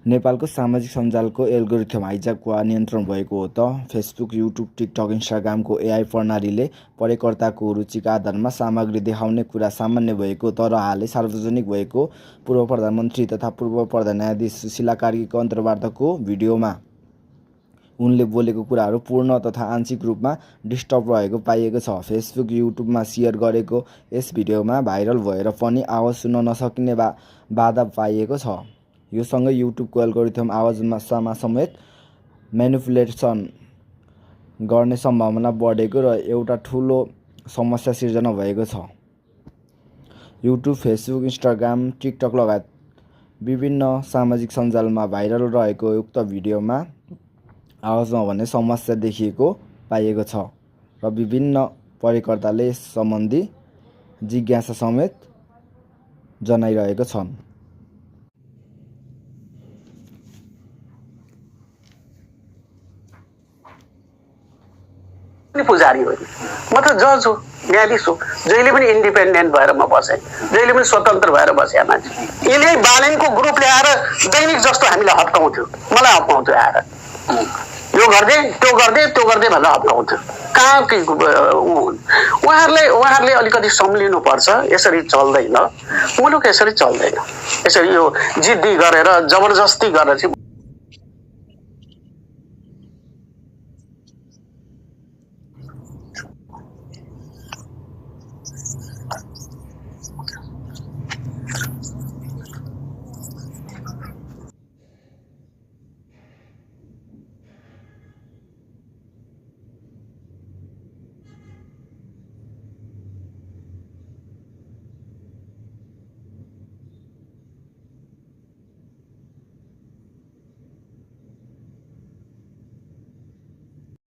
नेपालको सामाजिक सञ्जालको एल्गोरिथम हाइज्याक वा नियन्त्रण भएको हो त? फेसबुक, युट्युब, टिकटक, इन्स्टाग्रामको एआई प्रणालीले प्रयोगकर्ताको रुचिका आधारमा सामग्री देखाउने कुरा सामान्य भएको तर हालै सार्वजनिक भएको पूर्व प्रधानमन्त्री तथा पूर्व प्रधान न्यायाधीश सुशीला कार्कीको अन्तर्वार्ताको भिडियोमा उनले बोलेको कुराहरू पूर्ण तथा आंशिक रूपमा डिस्टर्ब रहेको पाइएको छ। फेसबुक, युट्युबमा सेयर गरेको यस भिडियोमा भाइरल भएर पनि आवाज सुन्न नसकिने बाधा पाइएको छ। यो सँगै युट्युबको एल्गोरिथम आवाजमा समेत म्यानिपुलेसन गर्ने सम्भावना बढेको र एउटा ठूलो समस्या सिर्जना भएको छ। युट्युब, फेसबुक, इन्स्टाग्राम, टिकटक लगायत विभिन्न सामाजिक सञ्जालमा भाइरल रहेको उक्त भिडियोमा आवाजमा भन्ने समस्या देखिएको पाइएको छ र विभिन्न प्रयोगकर्ताले यस सम्बन्धी जिज्ञासा समेत जनाइरहेका छन्। पुजारी हो, म त जज हो, न्यायाधीश हो, जहिले पनि इन्डिपेन्डेन्ट भएर म बसेँ, जहिले पनि स्वतन्त्र भएर बसेँ मान्छे। यिनै बालेनको ग्रुप ल्याएर दैनिक जस्तो हामीलाई हप्काउँथ्यो, मलाई हप्काउँथ्यो आएर यो गर्दै त्यो गर्दै त्यो गर्दै भनेर हप्काउँथ्यो। कहाँ उहाँहरूले अलिकति सम्झिनुपर्छ, यसरी चल्दैन, मुलुक यसरी चल्दैन। यसरी यो जिद्दी गरेर जबरजस्ती गरेर चाहिँ